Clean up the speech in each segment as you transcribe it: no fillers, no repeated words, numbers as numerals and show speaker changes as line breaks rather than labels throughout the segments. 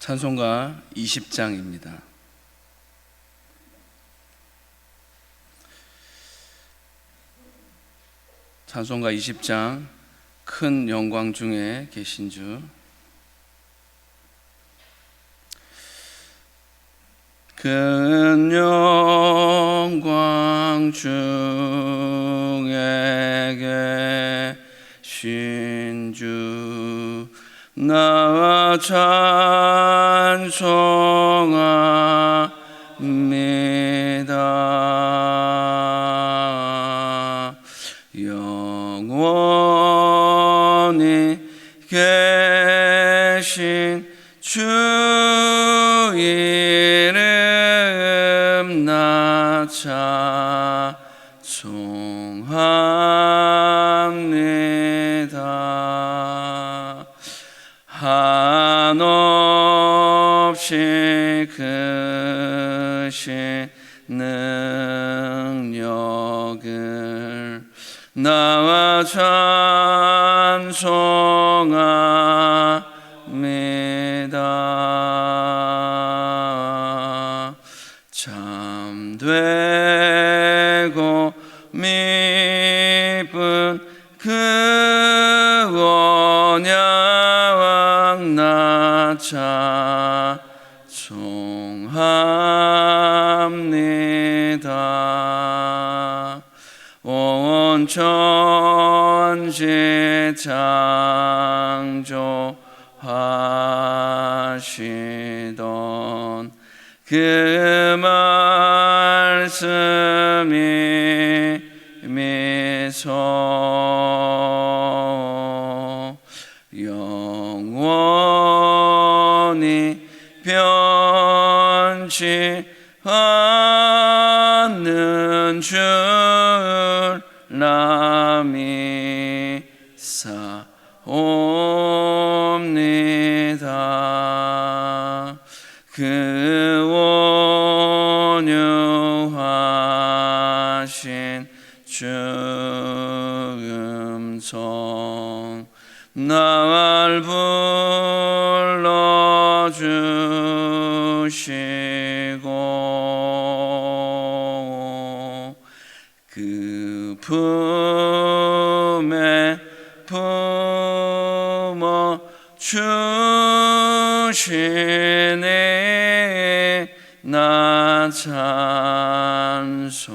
찬송가 20장입니다. 찬송가 20장 큰 영광 중에 계신 주, 큰 영광 중에 계신 주 나 찬송합니다. 영원히 계신 주 이름 나 찬송합니다. 한없이 크신 능력을 나와 찬송합니다. 참되고 미쁜 그 원양왕 나 찬송합니다. 온 천지 창조하시던 그 말씀이 미소 영원히 변치 않는 줄 나 믿사옵니다. 그 온유하신 주 음성 날 불러주시고 그 품에 품어 주시니 나 찬송합니다.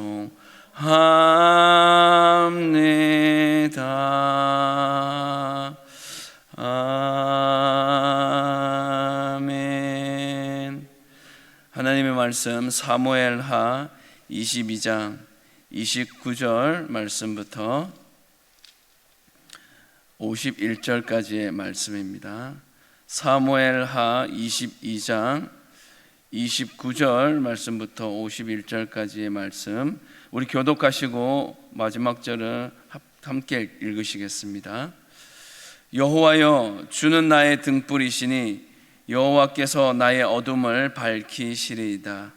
아멘. 하나님의 말씀 사무엘하 22장 29절 말씀부터 51절까지의 말씀입니다. 사무엘하 22장 29절 말씀부터 51절까지의 말씀, 우리 교독하시고 마지막 절을 함께 읽으시겠습니다. 여호와여, 주는 나의 등불이시니 여호와께서 나의 어둠을 밝히시리이다.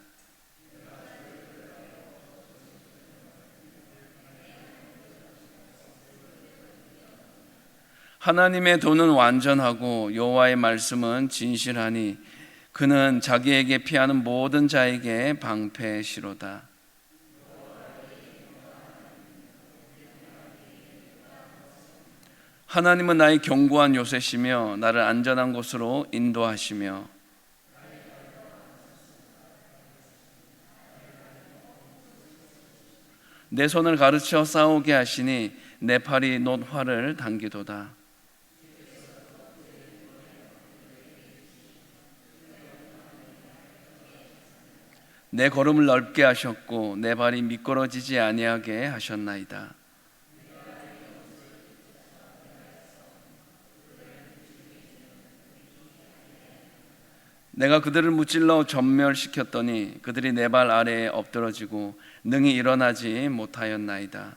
하나님의 도는 완전하고 여호와의 말씀은 진실하니 그는 자기에게 피하는 모든 자에게 방패시로다. 하나님은 나의 견고한 요새시며 나를 안전한 곳으로 인도하시며 내 손을 가르쳐 싸우게 하시니 내 팔이 놋 활을 당기도다. 내 걸음을 넓게 하셨고 내 발이 미끄러지지 아니하게 하셨나이다. 내가 그들을 무찔러 전멸시켰더니 그들이 내 발 아래에 엎드러지고 능히 일어나지 못하였나이다.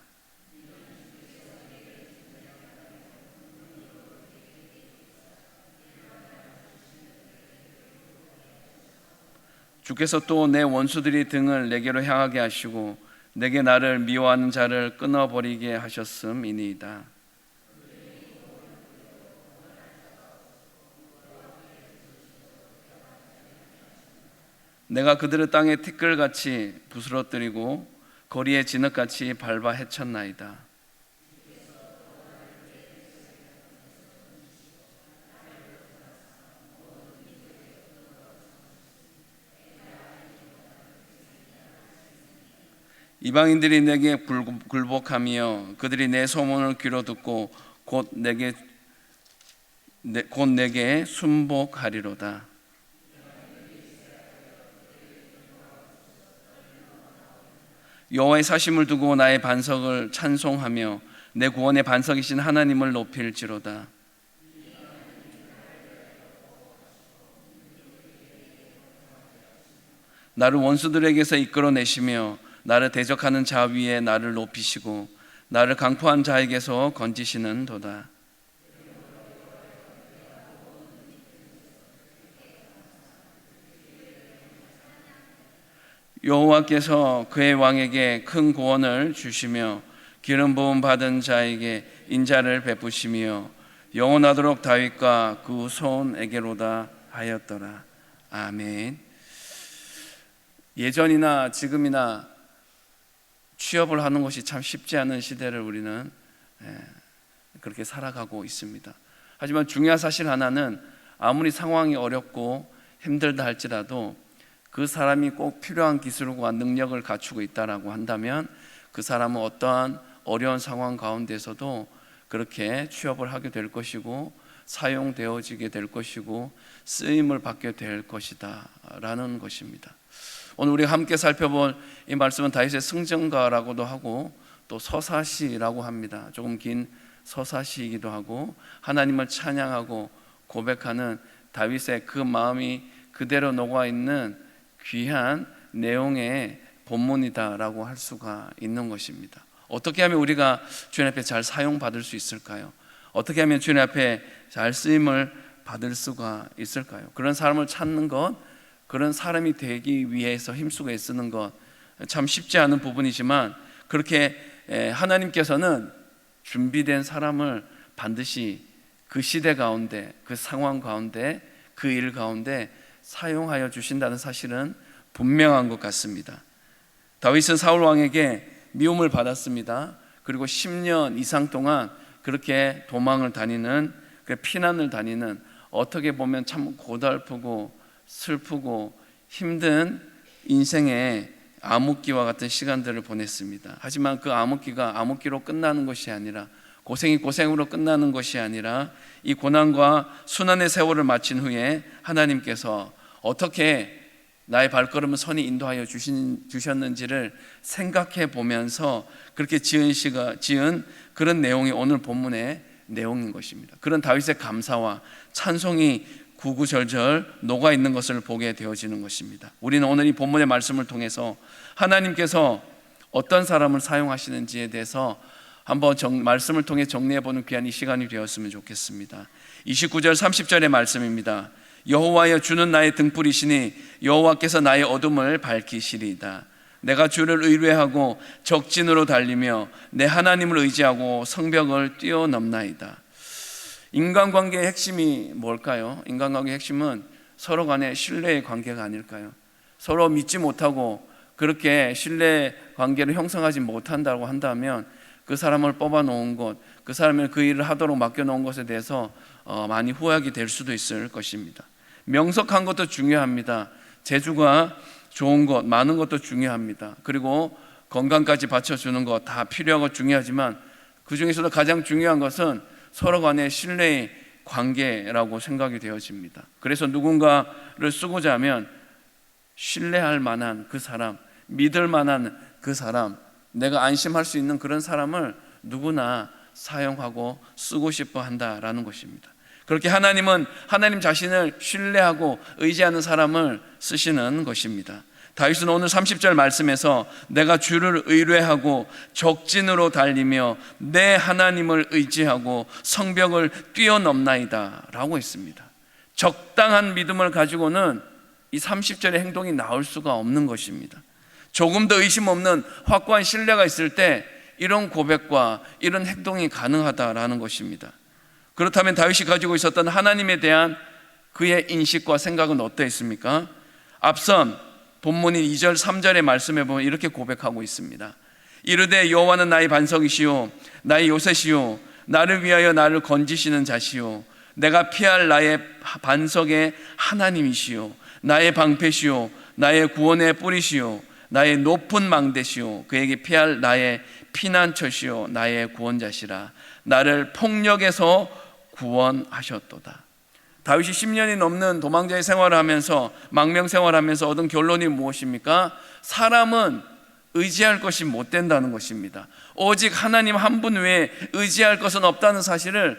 주께서 또 내 원수들이 등을 내게로 향하게 하시고 내게 나를 미워하는 자를 끊어버리게 하셨음이니이다. 내가 그들을 땅에 티끌같이 부스러뜨리고 거리에 진흙같이 밟아 헤쳤나이다. 이방인들이 내게 굴복하며 그들이 내 소문을 귀로 듣고 곧 내게 순복하리로다. 여호와의 사심을 두고 나의 반석을 찬송하며 내 구원의 반석이신 하나님을 높일지로다. 나를 원수들에게서 이끌어내시며 나를 대적하는 자 위에 나를 높이시고 나를 강포한 자에게서 건지시는 도다. 여호와께서 그의 왕에게 큰 구원을 주시며 기름 부음 받은 자에게 인자를 베푸시며 영원하도록 다윗과 그 후손에게로다 하였더라. 아멘. 예전이나 지금이나 취업을 하는 것이 참 쉽지 않은 시대를 우리는 그렇게 살아가고 있습니다. 하지만 중요한 사실 하나는 아무리 상황이 어렵고 힘들다 할지라도 그 사람이 꼭 필요한 기술과 능력을 갖추고 있다라고 한다면 그 사람은 어떠한 어려운 상황 가운데서도 그렇게 취업을 하게 될 것이고 사용되어지게 될 것이고 쓰임을 받게 될 것이다 라는 것입니다. 오늘 우리가 함께 살펴볼 이 말씀은 다윗의 승전가라고도 하고 또 서사시라고 합니다. 조금 긴 서사시이기도 하고 하나님을 찬양하고 고백하는 다윗의 그 마음이 그대로 녹아있는 귀한 내용의 본문이다라고 할 수가 있는 것입니다. 어떻게 하면 우리가 주님 앞에 잘 사용받을 수 있을까요? 어떻게 하면 주님 앞에 잘 쓰임을 받을 수가 있을까요? 그런 사람을 찾는 것, 그런 사람이 되기 위해서 힘쓰고 애쓰는 것 참 쉽지 않은 부분이지만 그렇게 하나님께서는 준비된 사람을 반드시 그 시대 가운데, 그 상황 가운데, 그 일 가운데 사용하여 주신다는 사실은 분명한 것 같습니다. 다윗은 사울 왕에게 미움을 받았습니다. 그리고 10년 이상 동안 그렇게 도망을 다니는, 피난을 다니는, 어떻게 보면 참 고달프고 슬프고 힘든 인생의 암흑기와 같은 시간들을 보냈습니다. 하지만 그 암흑기가 암흑기로 끝나는 것이 아니라, 고생이 고생으로 끝나는 것이 아니라 이 고난과 순환의 세월을 마친 후에 하나님께서 어떻게 나의 발걸음을 선히 인도하여 주셨는지를 생각해 보면서 그렇게 지은 그런 내용이 오늘 본문의 내용인 것입니다. 그런 다윗의 감사와 찬송이 구구절절 녹아있는 것을 보게 되어지는 것입니다. 우리는 오늘 이 본문의 말씀을 통해서 하나님께서 어떤 사람을 사용하시는지에 대해서 한번 말씀을 통해 정리해보는 귀한 이 시간이 되었으면 좋겠습니다. 29절 30절의 말씀입니다. 여호와여 주는 나의 등불이시니 여호와께서 나의 어둠을 밝히시리이다. 내가 주를 의뢰하고 적진으로 달리며 내 하나님을 의지하고 성벽을 뛰어넘나이다. 인간관계의 핵심이 뭘까요? 인간관계의 핵심은 서로 간의 신뢰의 관계가 아닐까요? 서로 믿지 못하고 그렇게 신뢰 관계를 형성하지 못한다고 한다면 그 사람을 뽑아놓은 것, 그 사람이 그 일을 하도록 맡겨놓은 것에 대해서 많이 후회하게 될 수도 있을 것입니다. 명석한 것도 중요합니다. 재주가 좋은 것, 많은 것도 중요합니다. 그리고 건강까지 받쳐주는 것 다 필요하고 중요하지만 그 중에서도 가장 중요한 것은 서로 간의 신뢰의 관계라고 생각이 되어집니다. 그래서 누군가를 쓰고자 하면 신뢰할 만한 그 사람, 믿을 만한 그 사람, 내가 안심할 수 있는 그런 사람을 누구나 사용하고 쓰고 싶어 한다라는 것입니다. 그렇게 하나님은 하나님 자신을 신뢰하고 의지하는 사람을 쓰시는 것입니다. 다윗은 오늘 30절 말씀에서 내가 주를 의뢰하고 적진으로 달리며 내 하나님을 의지하고 성벽을 뛰어넘나이다 라고 했습니다. 적당한 믿음을 가지고는 이 30절의 행동이 나올 수가 없는 것입니다. 조금 더 의심 없는 확고한 신뢰가 있을 때 이런 고백과 이런 행동이 가능하다라는 것입니다. 그렇다면 다윗이 가지고 있었던 하나님에 대한 그의 인식과 생각은 어떠했습니까? 앞선 본문인 2절 3절의 말씀에 보면 이렇게 고백하고 있습니다. 이르되 여호와는 나의 반석이시요 나의 요새시요 나를 위하여 나를 건지시는 자시요 내가 피할 나의 반석의 하나님이시요 나의 방패시요 나의 구원의 뿌리시요 나의 높은 망대시요 그에게 피할 나의 피난처시요 나의 구원자시라 나를 폭력에서 구원하셨도다. 다윗이 10년이 넘는 도망자의 생활을 하면서 망명 생활하면서 얻은 결론이 무엇입니까? 사람은 의지할 것이 못 된다는 것입니다. 오직 하나님 한 분 외에 의지할 것은 없다는 사실을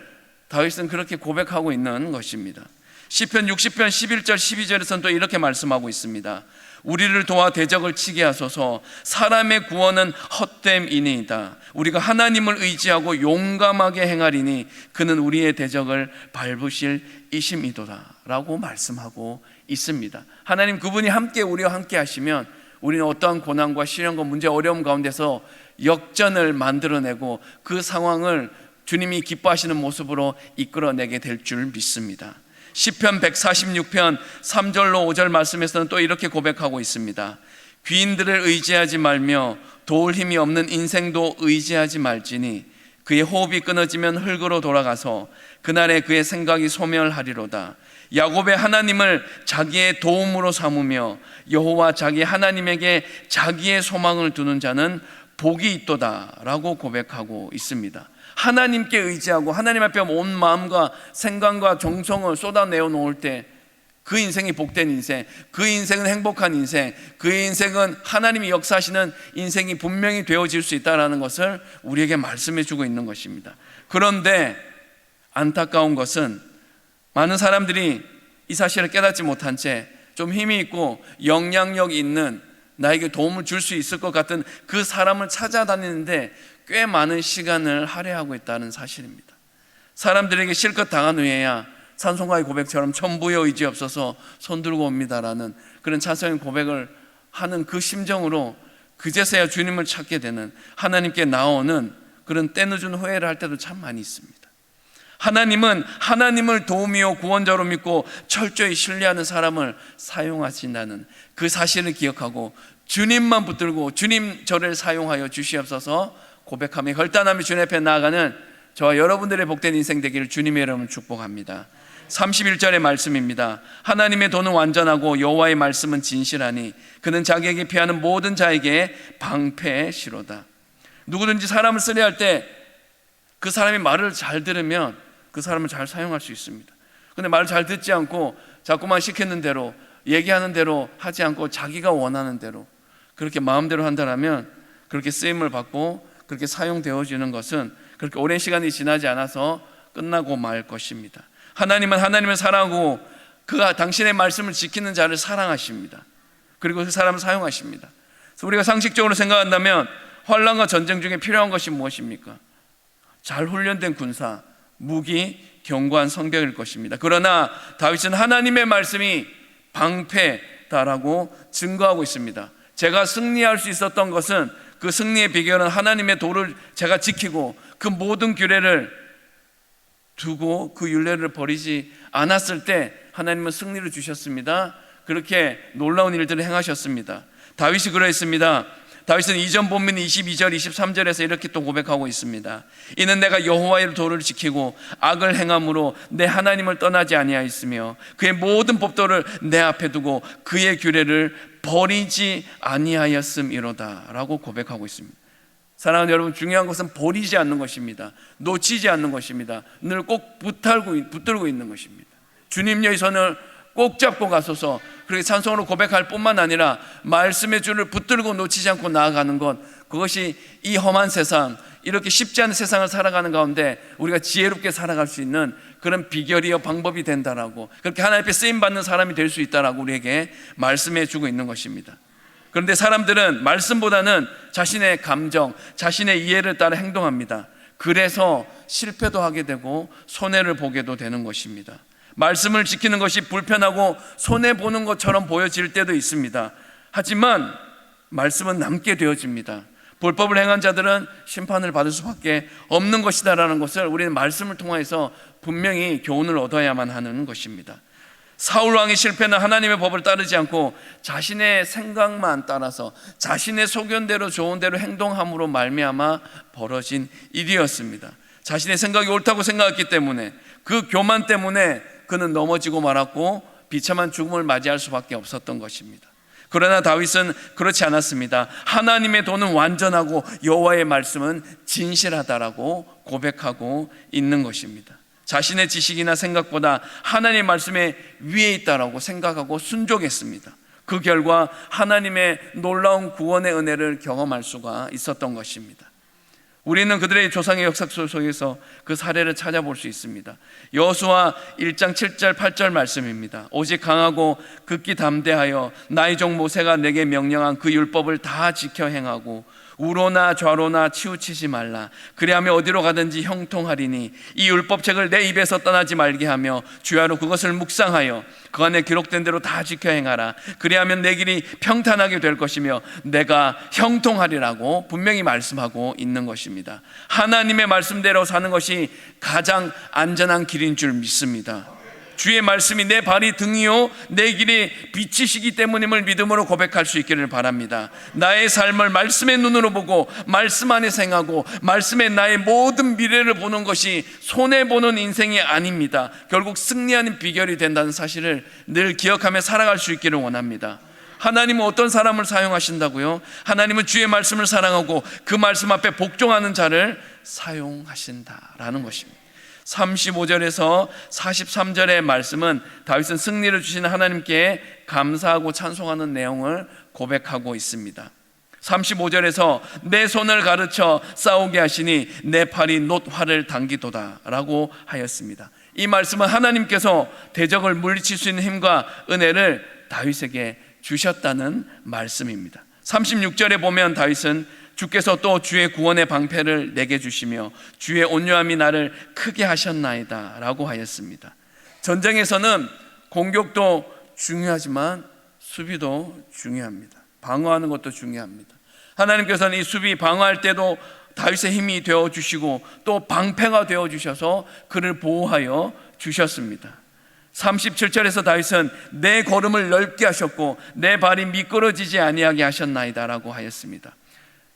다윗은 그렇게 고백하고 있는 것입니다. 시편 60편 11절 12절에서는 또 이렇게 말씀하고 있습니다. 우리를 도와 대적을 치게 하소서. 사람의 구원은 헛됨이니이다. 우리가 하나님을 의지하고 용감하게 행하리니 그는 우리의 대적을 밟으실 이심이도다 라고 말씀하고 있습니다. 하나님 그분이 함께 우리와 함께 하시면 우리는 어떠한 고난과 시련과 문제 어려움 가운데서 역전을 만들어내고 그 상황을 주님이 기뻐하시는 모습으로 이끌어내게 될 줄 믿습니다. 시편 146편 3절로 5절 말씀에서는 또 이렇게 고백하고 있습니다. 귀인들을 의지하지 말며 도울 힘이 없는 인생도 의지하지 말지니 그의 호흡이 끊어지면 흙으로 돌아가서 그날에 그의 생각이 소멸하리로다. 야곱의 하나님을 자기의 도움으로 삼으며 여호와 자기 하나님에게 자기의 소망을 두는 자는 복이 있도다 라고 고백하고 있습니다. 하나님께 의지하고 하나님 앞에 온 마음과 생각과 정성을 쏟아내어 놓을 때 그 인생이 복된 인생, 그 인생은 행복한 인생, 그 인생은 하나님이 역사하시는 인생이 분명히 되어질 수 있다는 것을 우리에게 말씀해 주고 있는 것입니다. 그런데 안타까운 것은 많은 사람들이 이 사실을 깨닫지 못한 채 좀 힘이 있고 영향력 있는 나에게 도움을 줄 수 있을 것 같은 그 사람을 찾아다니는데 꽤 많은 시간을 할애하고 있다는 사실입니다. 사람들에게 실컷 당한 후에야 찬송가의 고백처럼 천부의 의지 없어서 손들고 옵니다라는 그런 찬송의 고백을 하는 그 심정으로 그제서야 주님을 찾게 되는, 하나님께 나오는 그런 때늦은 후회를 할 때도 참 많이 있습니다. 하나님은 하나님을 도우미요 구원자로 믿고 철저히 신뢰하는 사람을 사용하신다는 그 사실을 기억하고 주님만 붙들고 주님 저를 사용하여 주시옵소서 고백하며 결단하며 주님 앞에 나아가는 저와 여러분들의 복된 인생 되기를 주님의 이름으로 축복합니다. 31절의 말씀입니다. 하나님의 도는 완전하고 여호와의 말씀은 진실하니 그는 자기에게 피하는 모든 자에게 방패시로다. 누구든지 사람을 쓰려 할 때 그 사람이 말을 잘 들으면 그 사람을 잘 사용할 수 있습니다. 그런데 말을 잘 듣지 않고 자꾸만 시키는 대로 얘기하는 대로 하지 않고 자기가 원하는 대로 그렇게 마음대로 한다면 그렇게 쓰임을 받고 그렇게 사용되어지는 것은 그렇게 오랜 시간이 지나지 않아서 끝나고 말 것입니다. 하나님은 하나님을 사랑하고 그가 당신의 말씀을 지키는 자를 사랑하십니다. 그리고 그 사람을 사용하십니다. 그래서 우리가 상식적으로 생각한다면 환난과 전쟁 중에 필요한 것이 무엇입니까? 잘 훈련된 군사, 무기, 견고한 성벽일 것입니다. 그러나 다윗은 하나님의 말씀이 방패다라고 증거하고 있습니다. 제가 승리할 수 있었던 것은 그 승리의 비결은 하나님의 도를 제가 지키고 그 모든 규례를 두고 그 율례를 버리지 않았을 때 하나님은 승리를 주셨습니다. 그렇게 놀라운 일들을 행하셨습니다. 다윗이 그러했습니다. 다윗은 이전 본문 22절 23절에서 이렇게 또 고백하고 있습니다. 이는 내가 여호와의 도를 지키고 악을 행함으로 내 하나님을 떠나지 아니하였으며 그의 모든 법도를 내 앞에 두고 그의 규례를 버리지 아니하였음이로다 라고 고백하고 있습니다. 사랑하는 여러분, 중요한 것은 버리지 않는 것입니다. 놓치지 않는 것입니다. 늘 꼭 붙들고 있는 것입니다. 주님의 손을 꼭 잡고 가소서. 그렇게 찬송으로 고백할 뿐만 아니라 말씀의 줄을 붙들고 놓치지 않고 나아가는 것, 그것이 이 험한 세상, 이렇게 쉽지 않은 세상을 살아가는 가운데 우리가 지혜롭게 살아갈 수 있는 그런 비결이요 방법이 된다라고, 그렇게 하나님 앞에 쓰임받는 사람이 될 수 있다라고 우리에게 말씀해 주고 있는 것입니다. 그런데 사람들은 말씀보다는 자신의 감정, 자신의 이해를 따라 행동합니다. 그래서 실패도 하게 되고 손해를 보게도 되는 것입니다. 말씀을 지키는 것이 불편하고 손해보는 것처럼 보여질 때도 있습니다. 하지만 말씀은 남게 되어집니다. 불법을 행한 자들은 심판을 받을 수밖에 없는 것이다라는 것을 우리는 말씀을 통해서 분명히 교훈을 얻어야만 하는 것입니다. 사울 왕의 실패는 하나님의 법을 따르지 않고 자신의 생각만 따라서 자신의 소견대로 좋은 대로 행동함으로 말미암아 벌어진 일이었습니다. 자신의 생각이 옳다고 생각했기 때문에, 그 교만 때문에 그는 넘어지고 말았고 비참한 죽음을 맞이할 수밖에 없었던 것입니다. 그러나 다윗은 그렇지 않았습니다. 하나님의 도는 완전하고 여호와의 말씀은 진실하다라고 고백하고 있는 것입니다. 자신의 지식이나 생각보다 하나님의 말씀에 위에 있다라고 생각하고 순종했습니다. 그 결과 하나님의 놀라운 구원의 은혜를 경험할 수가 있었던 것입니다. 우리는 그들의 조상의 역사 속에서 그 사례를 찾아볼 수 있습니다. 여호수아 1장 7절 8절 말씀입니다. 오직 강하고 극기 담대하여 나의 종 모세가 내게 명령한 그 율법을 다 지켜 행하고 우로나 좌로나 치우치지 말라. 그리하면 어디로 가든지 형통하리니 이 율법책을 내 입에서 떠나지 말게 하며 주야로 그것을 묵상하여 그 안에 기록된 대로 다 지켜 행하라. 그리하면 내 길이 평탄하게 될 것이며 내가 형통하리라고 분명히 말씀하고 있는 것입니다. 하나님의 말씀대로 사는 것이 가장 안전한 길인 줄 믿습니다. 주의 말씀이 내 발이 등이요 내 길이 빛이시기 때문임을 믿음으로 고백할 수 있기를 바랍니다. 나의 삶을 말씀의 눈으로 보고 말씀 안에서 행하고 말씀에 나의 모든 미래를 보는 것이 손해보는 인생이 아닙니다. 결국 승리하는 비결이 된다는 사실을 늘 기억하며 살아갈 수 있기를 원합니다. 하나님은 어떤 사람을 사용하신다고요? 하나님은 주의 말씀을 사랑하고 그 말씀 앞에 복종하는 자를 사용하신다라는 것입니다. 35절에서 43절의 말씀은 다윗은 승리를 주시는 하나님께 감사하고 찬송하는 내용을 고백하고 있습니다. 35절에서 내 손을 가르쳐 싸우게 하시니 내 팔이 놋 활을 당기도다 라고 하였습니다. 이 말씀은 하나님께서 대적을 물리칠 수 있는 힘과 은혜를 다윗에게 주셨다는 말씀입니다. 36절에 보면 다윗은 주께서 또 주의 구원의 방패를 내게 주시며 주의 온유함이 나를 크게 하셨나이다 라고 하였습니다. 전쟁에서는 공격도 중요하지만 수비도 중요합니다. 방어하는 것도 중요합니다. 하나님께서는 이 수비 방어할 때도 다윗의 힘이 되어주시고 또 방패가 되어주셔서 그를 보호하여 주셨습니다. 37절에서 다윗은 내 걸음을 넓게 하셨고 내 발이 미끄러지지 아니하게 하셨나이다 라고 하였습니다.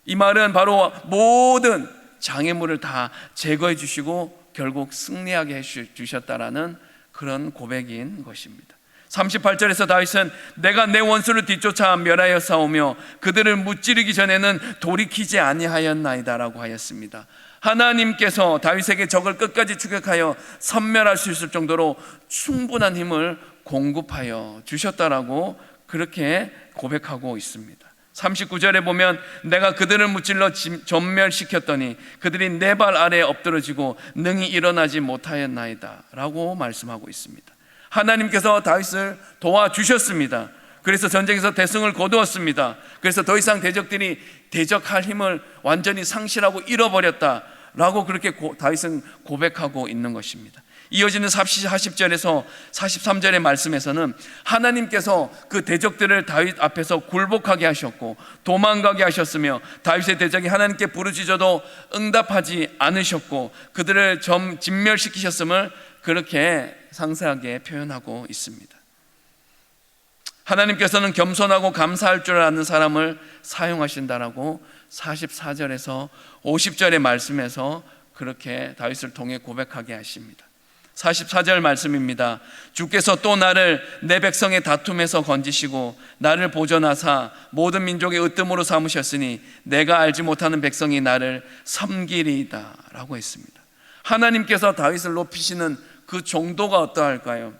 이 말은 바로 모든 장애물을 다 제거해 주시고 결국 승리하게 해 주셨다라는 그런 고백인 것입니다. 38절에서 다윗은 내가 내 원수를 뒤쫓아 멸하여 싸우며 그들을 무찌르기 전에는 돌이키지 아니하였나이다 라고 하였습니다. 하나님께서 다윗에게 적을 끝까지 추격하여 섬멸할 수 있을 정도로 충분한 힘을 공급하여 주셨다라고 그렇게 고백하고 있습니다. 39절에 보면 내가 그들을 무찔러 전멸시켰더니 그들이 내 발 아래에 엎드러지고 능히 일어나지 못하였나이다 라고 말씀하고 있습니다. 하나님께서 다윗을 도와주셨습니다. 그래서 전쟁에서 대승을 거두었습니다. 그래서 더 이상 대적들이 대적할 힘을 완전히 상실하고 잃어버렸다 라고 그렇게 다윗은 고백하고 있는 것입니다. 이어지는 40절에서 43절의 말씀에서는 하나님께서 그 대적들을 다윗 앞에서 굴복하게 하셨고 도망가게 하셨으며 다윗의 대적이 하나님께 부르짖어도 응답하지 않으셨고 그들을 진멸시키셨음을 그렇게 상세하게 표현하고 있습니다. 하나님께서는 겸손하고 감사할 줄 아는 사람을 사용하신다라고 44절에서 50절의 말씀에서 그렇게 다윗을 통해 고백하게 하십니다. 44절 말씀입니다. 주께서 또 나를 내 백성의 다툼에서 건지시고 나를 보존하사 모든 민족의 으뜸으로 삼으셨으니 내가 알지 못하는 백성이 나를 섬기리이다 라고 했습니다. 하나님께서 다윗을 높이시는 그 정도가 어떠할까요?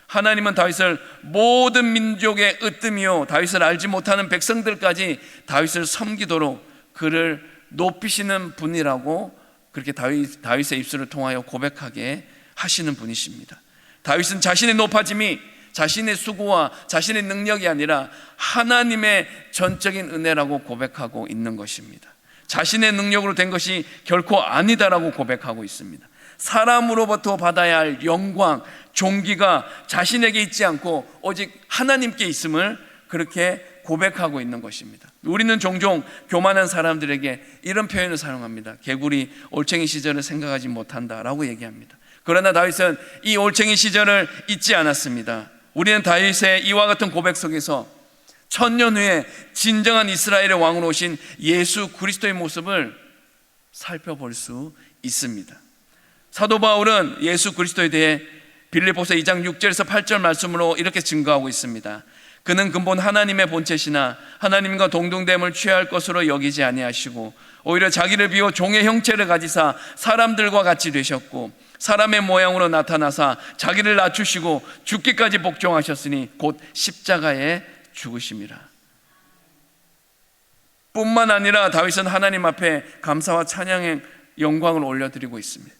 하나님은 다윗을 모든 민족의 으뜸이요 다윗을 알지 못하는 백성들까지 다윗을 섬기도록 그를 높이시는 분이라고 그렇게 다윗의 입술을 통하여 고백하게 하시는 분이십니다. 다윗은 자신의 높아짐이 자신의 수고와 자신의 능력이 아니라 하나님의 전적인 은혜라고 고백하고 있는 것입니다. 자신의 능력으로 된 것이 결코 아니다라고 고백하고 있습니다. 사람으로부터 받아야 할 영광, 존귀가 자신에게 있지 않고 오직 하나님께 있음을 그렇게 고백하고 있는 것입니다. 우리는 종종 교만한 사람들에게 이런 표현을 사용합니다. 개구리 올챙이 시절을 생각하지 못한다라고 얘기합니다. 그러나 다윗은 이 올챙이 시절을 잊지 않았습니다. 우리는 다윗의 이와 같은 고백 속에서 1000년 후에 진정한 이스라엘의 왕으로 오신 예수 그리스도의 모습을 살펴볼 수 있습니다. 사도 바울은 예수 그리스도에 대해 빌립보서 2장 6절에서 8절 말씀으로 이렇게 증거하고 있습니다. 그는 근본 하나님의 본체시나 하나님과 동등됨을 취할 것으로 여기지 아니하시고 오히려 자기를 비워 종의 형체를 가지사 사람들과 같이 되셨고 사람의 모양으로 나타나사 자기를 낮추시고 죽기까지 복종하셨으니 곧 십자가에 죽으심이라. 뿐만 아니라 다윗은 하나님 앞에 감사와 찬양의 영광을 올려드리고 있습니다.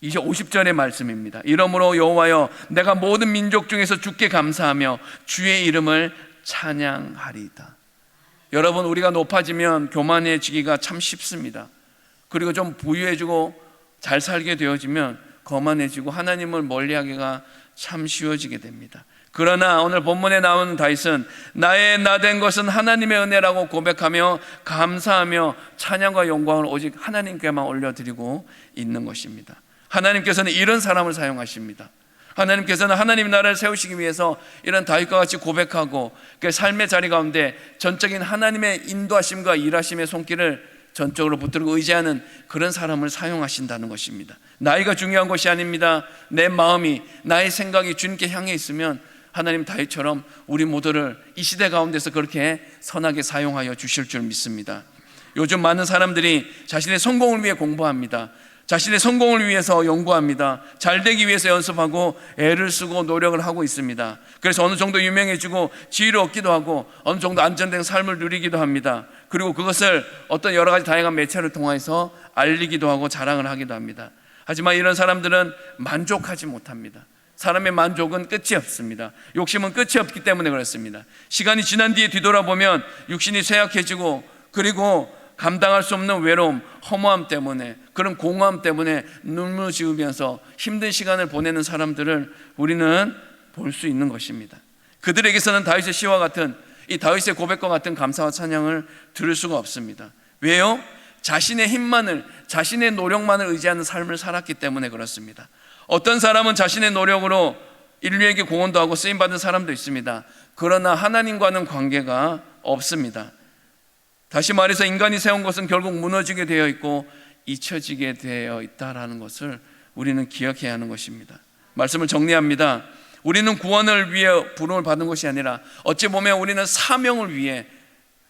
이제 50절의 말씀입니다. 이러므로 여호와여 내가 모든 민족 중에서 주께 감사하며 주의 이름을 찬양하리이다. 여러분, 우리가 높아지면 교만해지기가 참 쉽습니다. 그리고 좀 부유해지고 잘 살게 되어지면 거만해지고 하나님을 멀리하기가 참 쉬워지게 됩니다. 그러나 오늘 본문에 나오는 다윗은 나의 나된 것은 하나님의 은혜라고 고백하며 감사하며 찬양과 영광을 오직 하나님께만 올려드리고 있는 것입니다. 하나님께서는 이런 사람을 사용하십니다. 하나님께서는 하나님 나라를 세우시기 위해서 이런 다윗과 같이 고백하고 그 삶의 자리 가운데 전적인 하나님의 인도하심과 일하심의 손길을 전적으로 붙들고 의지하는 그런 사람을 사용하신다는 것입니다. 나이가 중요한 것이 아닙니다. 내 마음이, 나의 생각이 주님께 향해 있으면 하나님 다윗처럼 우리 모두를 이 시대 가운데서 그렇게 선하게 사용하여 주실 줄 믿습니다. 요즘 많은 사람들이 자신의 성공을 위해 공부합니다. 자신의 성공을 위해서 연구합니다. 잘 되기 위해서 연습하고 애를 쓰고 노력을 하고 있습니다. 그래서 어느 정도 유명해지고 지위를 얻기도 하고 어느 정도 안정된 삶을 누리기도 합니다. 그리고 그것을 어떤 여러 가지 다양한 매체를 통해서 알리기도 하고 자랑을 하기도 합니다. 하지만 이런 사람들은 만족하지 못합니다. 사람의 만족은 끝이 없습니다. 욕심은 끝이 없기 때문에 그렇습니다. 시간이 지난 뒤에 뒤돌아보면 육신이 쇠약해지고 그리고 감당할 수 없는 외로움, 허무함 때문에, 그런 공허함 때문에 눈물 지으면서 힘든 시간을 보내는 사람들을 우리는 볼 수 있는 것입니다. 그들에게서는 다윗의 시와 같은, 이 다윗의 고백과 같은 감사와 찬양을 들을 수가 없습니다. 왜요? 자신의 힘만을, 자신의 노력만을 의지하는 삶을 살았기 때문에 그렇습니다. 어떤 사람은 자신의 노력으로 인류에게 공헌도 하고 쓰임받은 사람도 있습니다. 그러나 하나님과는 관계가 없습니다. 다시 말해서 인간이 세운 것은 결국 무너지게 되어 있고 잊혀지게 되어 있다라는 것을 우리는 기억해야 하는 것입니다. 말씀을 정리합니다. 우리는 구원을 위해 부름을 받은 것이 아니라 어찌 보면 우리는 사명을 위해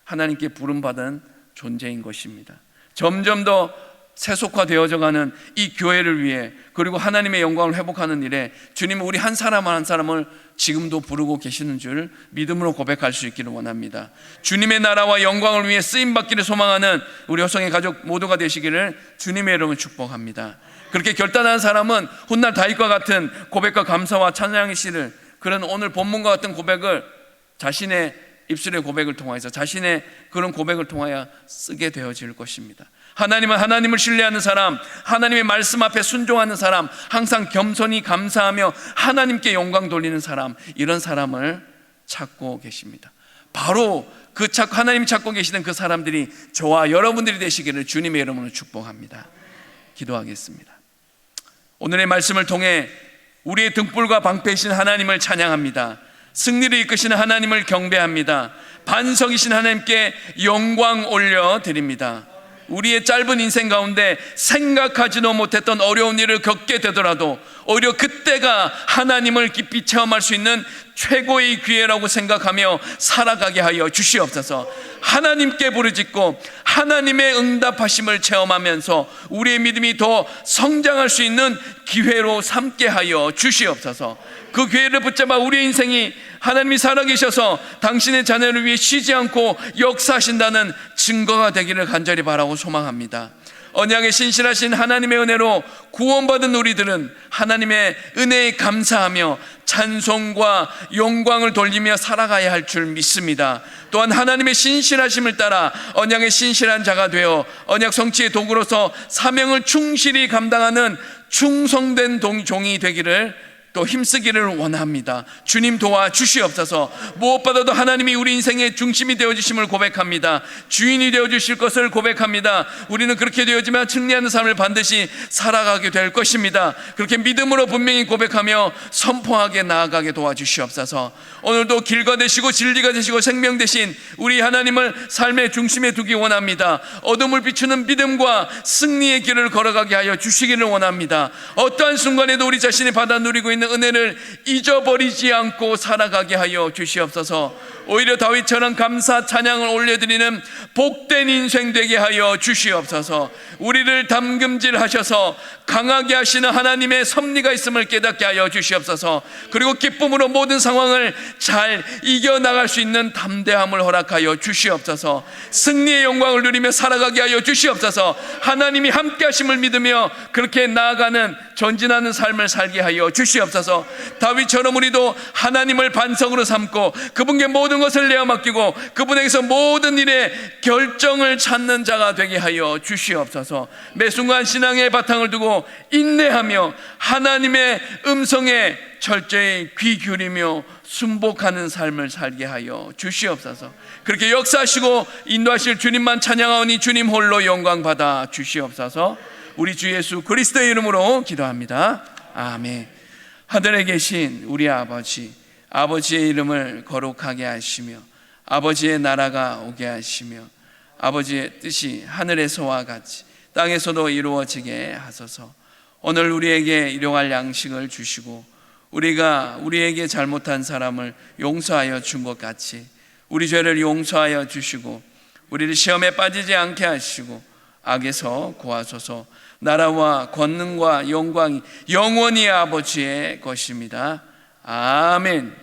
하나님께 부름받은 존재인 것입니다. 점점 더 세속화되어져 가는 이 교회를 위해, 그리고 하나님의 영광을 회복하는 일에 주님은 우리 한 사람 한 사람을 지금도 부르고 계시는 줄 믿음으로 고백할 수 있기를 원합니다. 주님의 나라와 영광을 위해 쓰임받기를 소망하는 우리 호성의 가족 모두가 되시기를 주님의 이름으로 축복합니다. 그렇게 결단한 사람은 훗날 다윗과 같은 고백과 감사와 찬양의 시를, 그런 오늘 본문과 같은 고백을 자신의 입술의 고백을 통하여서, 자신의 그런 고백을 통하여 쓰게 되어질 것입니다. 하나님은 하나님을 신뢰하는 사람, 하나님의 말씀 앞에 순종하는 사람, 항상 겸손히 감사하며 하나님께 영광 돌리는 사람, 이런 사람을 찾고 계십니다. 바로 그 하나님이 찾고 계시는 그 사람들이 저와 여러분들이 되시기를 주님의 이름으로 축복합니다. 기도하겠습니다. 오늘의 말씀을 통해 우리의 등불과 방패이신 하나님을 찬양합니다. 승리를 이끄시는 하나님을 경배합니다. 반석이신 하나님께 영광 올려드립니다. 우리의 짧은 인생 가운데 생각하지도 못했던 어려운 일을 겪게 되더라도 오히려 그때가 하나님을 깊이 체험할 수 있는 최고의 기회라고 생각하며 살아가게 하여 주시옵소서. 하나님께 부르짖고 하나님의 응답하심을 체험하면서 우리의 믿음이 더 성장할 수 있는 기회로 삼게 하여 주시옵소서. 그 기회를 붙잡아 우리의 인생이 하나님이 살아계셔서 당신의 자녀를 위해 쉬지 않고 역사하신다는 증거가 되기를 간절히 바라고 소망합니다. 언약에 신실하신 하나님의 은혜로 구원받은 우리들은 하나님의 은혜에 감사하며 찬송과 영광을 돌리며 살아가야 할 줄 믿습니다. 또한 하나님의 신실하심을 따라 언약의 신실한 자가 되어 언약 성취의 도구로서 사명을 충실히 감당하는 충성된 종이 되기를 또 힘쓰기를 원합니다. 주님 도와주시옵소서. 무엇보다도 하나님이 우리 인생의 중심이 되어주심을 고백합니다. 주인이 되어주실 것을 고백합니다. 우리는 그렇게 되어지면 승리하는 삶을 반드시 살아가게 될 것입니다. 그렇게 믿음으로 분명히 고백하며 선포하게 나아가게 도와주시옵소서. 오늘도 길가 되시고 진리가 되시고 생명 되신 우리 하나님을 삶의 중심에 두기 원합니다. 어둠을 비추는 믿음과 승리의 길을 걸어가게 하여 주시기를 원합니다. 어떠한 순간에도 우리 자신이 받아 누리고 있는 은혜를 잊어버리지 않고 살아가게 하여 주시옵소서. 오히려 다윗처럼 감사 찬양을 올려드리는 복된 인생 되게 하여 주시옵소서. 우리를 담금질하셔서 강하게 하시는 하나님의 섭리가 있음을 깨닫게 하여 주시옵소서. 그리고 기쁨으로 모든 상황을 잘 이겨나갈 수 있는 담대함을 허락하여 주시옵소서. 승리의 영광을 누리며 살아가게 하여 주시옵소서. 하나님이 함께 하심을 믿으며 그렇게 나아가는 전진하는 삶을 살게 하여 주시옵소서. 다윗처럼 우리도 하나님을 반석으로 삼고 그분께 모든 것을 내어 맡기고 그분에게서 모든 일에 결정을 찾는 자가 되게 하여 주시옵소서. 매 순간 신앙의 바탕을 두고 인내하며 하나님의 음성에 철저히 귀 기울이며 순복하는 삶을 살게 하여 주시옵소서. 그렇게 역사하시고 인도하실 주님만 찬양하오니 주님 홀로 영광 받아 주시옵소서. 우리 주 예수 그리스도의 이름으로 기도합니다. 아멘. 하늘에 계신 우리 아버지, 아버지의 이름을 거룩하게 하시며 아버지의 나라가 오게 하시며 아버지의 뜻이 하늘에서와 같이 땅에서도 이루어지게 하소서. 오늘 우리에게 일용할 양식을 주시고 우리가 우리에게 잘못한 사람을 용서하여 준 것 같이 우리 죄를 용서하여 주시고 우리를 시험에 빠지지 않게 하시고 악에서 구하소서. 나라와 권능과 영광이 영원히 아버지의 것입니다. 아멘.